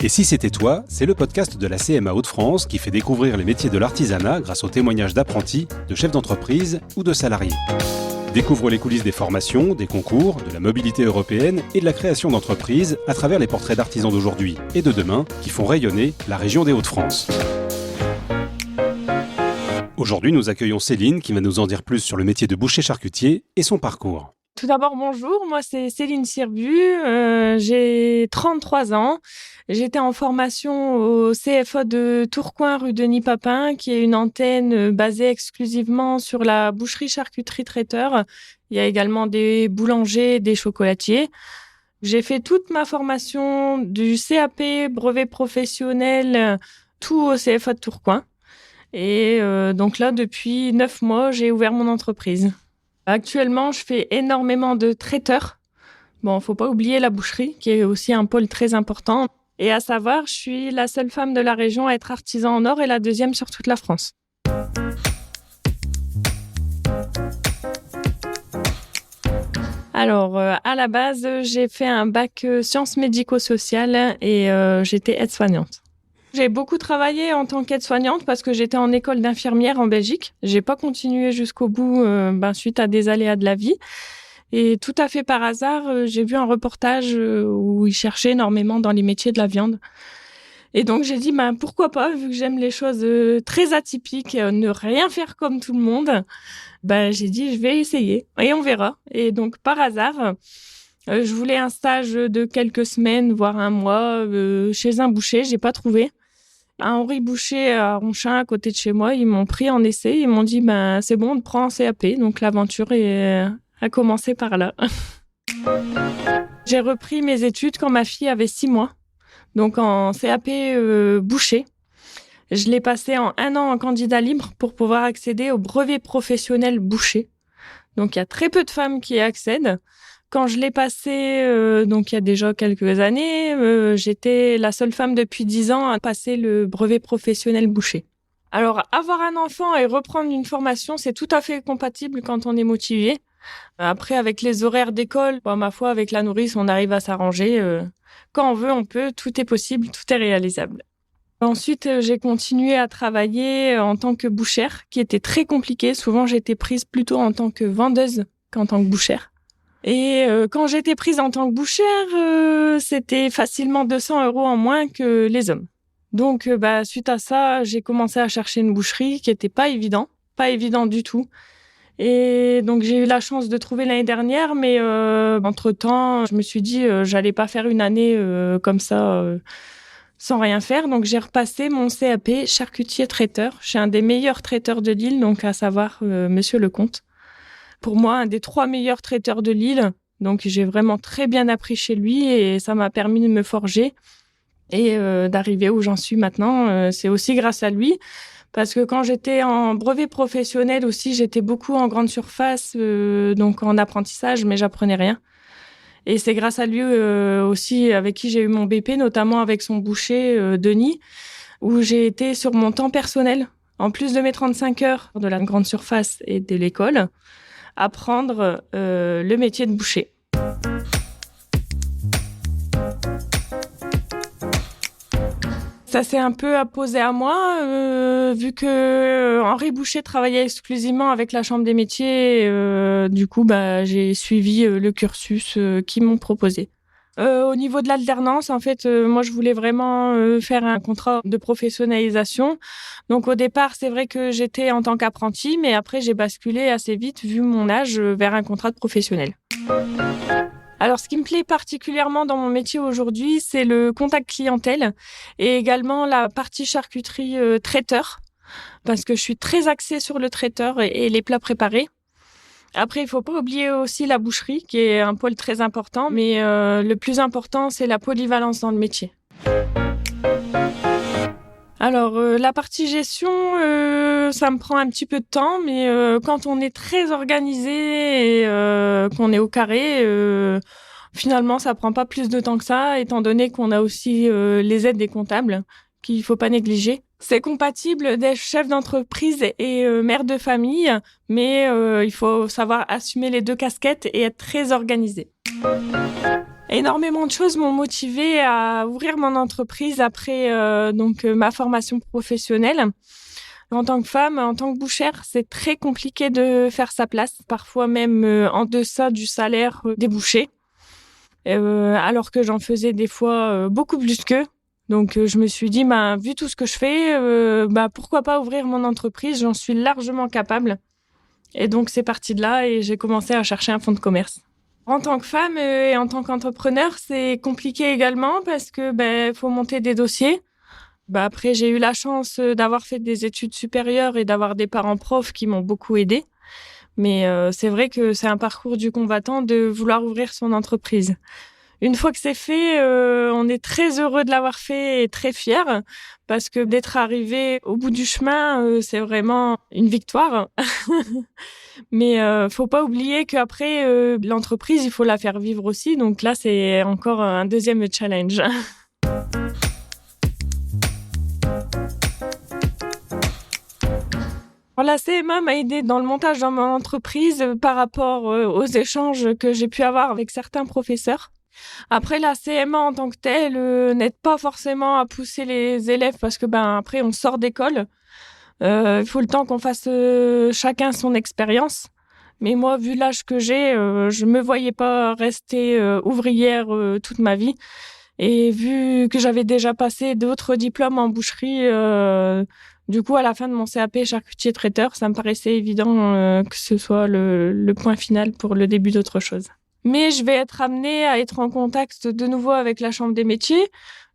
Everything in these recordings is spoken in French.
Et si c'était toi, c'est le podcast de la CMA Hauts-de-France qui fait découvrir les métiers de l'artisanat grâce aux témoignages d'apprentis, de chefs d'entreprise ou de salariés. Découvre les coulisses des formations, des concours, de la mobilité européenne et de la création d'entreprises à travers les portraits d'artisans d'aujourd'hui et de demain qui font rayonner la région des Hauts-de-France. Aujourd'hui, nous accueillons Céline qui va nous en dire plus sur le métier de boucher charcutier et son parcours. Tout d'abord, bonjour, moi c'est Céline Sirbu, j'ai 33 ans. J'étais en formation au CFA de Tourcoing, rue Denis Papin, qui est une antenne basée exclusivement sur la boucherie charcuterie traiteur. Il y a également des boulangers, des chocolatiers. J'ai fait toute ma formation du CAP, brevet professionnel, tout au CFA de Tourcoing. Et donc là, depuis 9 mois, j'ai ouvert mon entreprise. Actuellement, je fais énormément de traiteurs. Bon, faut pas oublier la boucherie, qui est aussi un pôle très important. Et à savoir, je suis la seule femme de la région à être artisan en or et la deuxième sur toute la France. Alors, à la base, j'ai fait un bac sciences médico-sociales et j'étais aide-soignante. J'ai beaucoup travaillé en tant qu'aide-soignante parce que j'étais en école d'infirmière en Belgique. J'ai pas continué jusqu'au bout suite à des aléas de la vie. Et tout à fait par hasard, j'ai vu un reportage où ils cherchaient énormément dans les métiers de la viande. Et donc j'ai dit pourquoi pas, vu que j'aime les choses très atypiques, ne rien faire comme tout le monde. J'ai dit je vais essayer et on verra. Et donc par hasard, je voulais un stage de quelques semaines, voire un mois, chez un boucher. J'ai pas trouvé. À Henri Boucher à Ronchin, à côté de chez moi, ils m'ont pris en essai. Ils m'ont dit c'est bon, on te prend en CAP. Donc l'aventure a commencé par là. J'ai repris mes études quand ma fille avait 6 mois. Donc en CAP boucher. Je l'ai passé en 1 an en candidat libre pour pouvoir accéder au brevet professionnel boucher. Donc il y a très peu de femmes qui y accèdent. Quand je l'ai passé, donc il y a déjà quelques années, j'étais la seule femme depuis 10 ans à passer le brevet professionnel boucher. Alors, avoir un enfant et reprendre une formation, c'est tout à fait compatible quand on est motivé. Après, avec les horaires d'école, ma foi, avec la nourrice, on arrive à s'arranger. Quand on veut, on peut, tout est possible, tout est réalisable. Ensuite, j'ai continué à travailler en tant que bouchère, qui était très compliqué. Souvent, j'étais prise plutôt en tant que vendeuse qu'en tant que bouchère. Et quand j'étais prise en tant que bouchère, c'était facilement 200 € en moins que les hommes. Donc, suite à ça, j'ai commencé à chercher une boucherie qui était pas évident du tout. Et donc, j'ai eu la chance de trouver l'année dernière, mais entre-temps, je me suis dit, j'allais pas faire une année comme ça, sans rien faire. Donc, j'ai repassé mon CAP charcutier traiteur chez un des meilleurs traiteurs de Lille, donc à savoir Monsieur Lecomte. Pour moi, un des 3 meilleurs traiteurs de Lille. Donc, j'ai vraiment très bien appris chez lui et ça m'a permis de me forger et d'arriver où j'en suis maintenant. C'est aussi grâce à lui parce que quand j'étais en brevet professionnel aussi, j'étais beaucoup en grande surface, donc en apprentissage, mais j'apprenais rien. Et c'est grâce à lui aussi avec qui j'ai eu mon BP, notamment avec son boucher Denis, où j'ai été sur mon temps personnel, en plus de mes 35 heures de la grande surface et de l'école, apprendre le métier de boucher. Ça s'est un peu apposé à moi, vu que Henri Boucher travaillait exclusivement avec la Chambre des métiers. Du coup, j'ai suivi le cursus qu'ils m'ont proposé. Au niveau de l'alternance, en fait, moi, je voulais vraiment faire un contrat de professionnalisation. Donc, au départ, c'est vrai que j'étais en tant qu'apprentie, mais après, j'ai basculé assez vite, vu mon âge, vers un contrat de professionnel. Alors, ce qui me plaît particulièrement dans mon métier aujourd'hui, c'est le contact clientèle et également la partie charcuterie traiteur, parce que je suis très axée sur le traiteur et les plats préparés. Après, il faut pas oublier aussi la boucherie, qui est un pôle très important, mais le plus important, c'est la polyvalence dans le métier. Alors, la partie gestion, ça me prend un petit peu de temps, mais quand on est très organisé et qu'on est au carré, finalement, ça prend pas plus de temps que ça, étant donné qu'on a aussi les aides des comptables, qu'il faut pas négliger. C'est compatible d'être chef d'entreprise et mère de famille, mais il faut savoir assumer les 2 casquettes et être très organisé. Énormément de choses m'ont motivée à ouvrir mon entreprise après ma formation professionnelle. En tant que femme, en tant que bouchère, c'est très compliqué de faire sa place, parfois même en deçà du salaire des bouchers, alors que j'en faisais des fois beaucoup plus qu'eux. Donc je me suis dit, vu tout ce que je fais, pourquoi pas ouvrir mon entreprise, j'en suis largement capable. Et donc c'est parti de là et j'ai commencé à chercher un fonds de commerce. En tant que femme et en tant qu'entrepreneur, c'est compliqué également parce que faut monter des dossiers. Après, j'ai eu la chance d'avoir fait des études supérieures et d'avoir des parents profs qui m'ont beaucoup aidée. Mais c'est vrai que c'est un parcours du combattant de vouloir ouvrir son entreprise. Une fois que c'est fait, on est très heureux de l'avoir fait et très fiers parce que d'être arrivé au bout du chemin, c'est vraiment une victoire. Mais faut pas oublier qu'après l'entreprise, il faut la faire vivre aussi. Donc là, c'est encore un deuxième challenge. La CMA m'a aidée dans le montage de mon entreprise par rapport aux échanges que j'ai pu avoir avec certains professeurs. Après, la CMA en tant que telle n'aide pas forcément à pousser les élèves parce que après on sort d'école. Il faut le temps qu'on fasse chacun son expérience. Mais moi, vu l'âge que j'ai, je me voyais pas rester ouvrière toute ma vie. Et vu que j'avais déjà passé d'autres diplômes en boucherie, du coup, à la fin de mon CAP charcutier traiteur, ça me paraissait évident que ce soit le point final pour le début d'autre chose. Mais je vais être amenée à être en contact de nouveau avec la Chambre des métiers.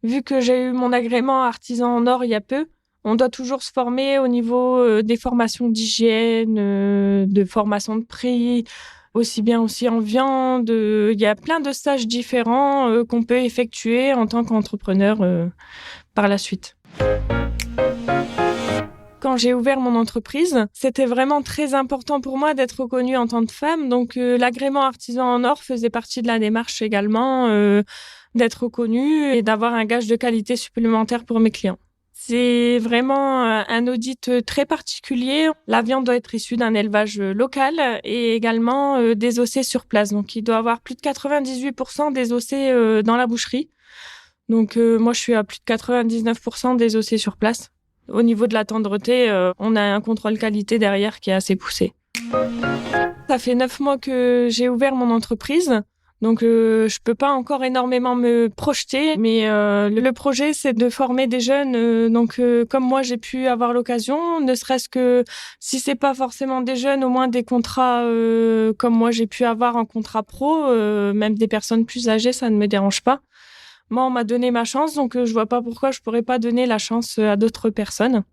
Vu que j'ai eu mon agrément artisan en or il y a peu, on doit toujours se former au niveau des formations d'hygiène, de formation de prix, aussi bien aussi en viande. Il y a plein de stages différents qu'on peut effectuer en tant qu'entrepreneur par la suite. Quand j'ai ouvert mon entreprise, c'était vraiment très important pour moi d'être reconnue en tant que femme. Donc, l'agrément artisan en or faisait partie de la démarche également, d'être reconnue et d'avoir un gage de qualité supplémentaire pour mes clients. C'est vraiment un audit très particulier. La viande doit être issue d'un élevage local et également désossée sur place. Donc, il doit y avoir plus de 98% désossés dans la boucherie. Donc, moi, je suis à plus de 99% désossée sur place. Au niveau de la tendreté, on a un contrôle qualité derrière qui est assez poussé. Ça fait 9 mois que j'ai ouvert mon entreprise, donc je peux pas encore énormément me projeter, mais le projet c'est de former des jeunes, comme moi j'ai pu avoir l'occasion, ne serait-ce que si c'est pas forcément des jeunes, au moins des contrats comme moi j'ai pu avoir en contrat pro, même des personnes plus âgées, ça ne me dérange pas. Moi, on m'a donné ma chance, donc je vois pas pourquoi je pourrais pas donner la chance à d'autres personnes.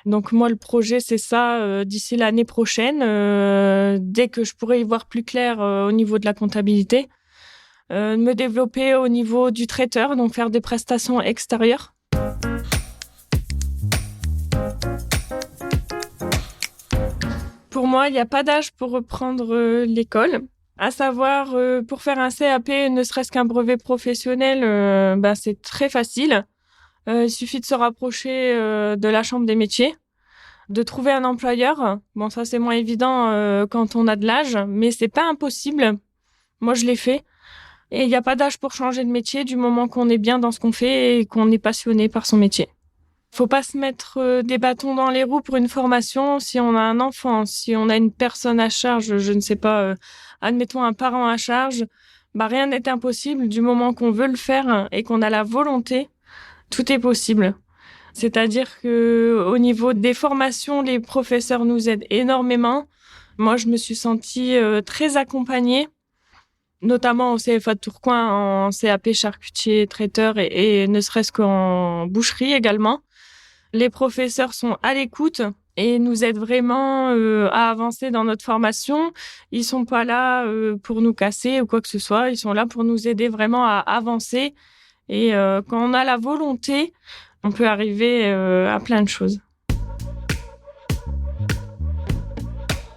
Donc moi, le projet, c'est ça, d'ici l'année prochaine, dès que je pourrai y voir plus clair au niveau de la comptabilité, me développer au niveau du traiteur, donc faire des prestations extérieures. Pour moi, il n'y a pas d'âge pour reprendre l'école. À savoir, pour faire un CAP, ne serait-ce qu'un brevet professionnel, c'est très facile. Il suffit de se rapprocher de la Chambre des métiers, de trouver un employeur. Bon, ça, c'est moins évident quand on a de l'âge, mais c'est pas impossible. Moi, je l'ai fait. Et il n'y a pas d'âge pour changer de métier du moment qu'on est bien dans ce qu'on fait et qu'on est passionné par son métier. Faut pas se mettre des bâtons dans les roues pour une formation. Si on a un enfant, si on a une personne à charge, je ne sais pas, admettons un parent à charge, rien n'est impossible du moment qu'on veut le faire et qu'on a la volonté, tout est possible. C'est-à-dire que au niveau des formations, les professeurs nous aident énormément. Moi, je me suis sentie très accompagnée, notamment au CFA de Tourcoing, en CAP charcutier traiteur et ne serait-ce qu'en boucherie également. Les professeurs sont à l'écoute et nous aident vraiment à avancer dans notre formation. Ils sont pas là pour nous casser ou quoi que ce soit. Ils sont là pour nous aider vraiment à avancer. Et quand on a la volonté, on peut arriver à plein de choses.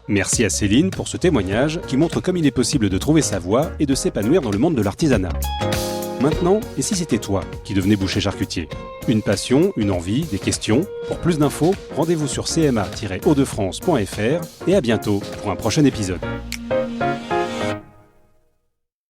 Merci à Céline pour ce témoignage qui montre comme il est possible de trouver sa voie et de s'épanouir dans le monde de l'artisanat. Maintenant, et si c'était toi qui devenais boucher charcutier ? Une passion, une envie, des questions ? Pour plus d'infos, rendez-vous sur cma-hautdefrance.fr et à bientôt pour un prochain épisode.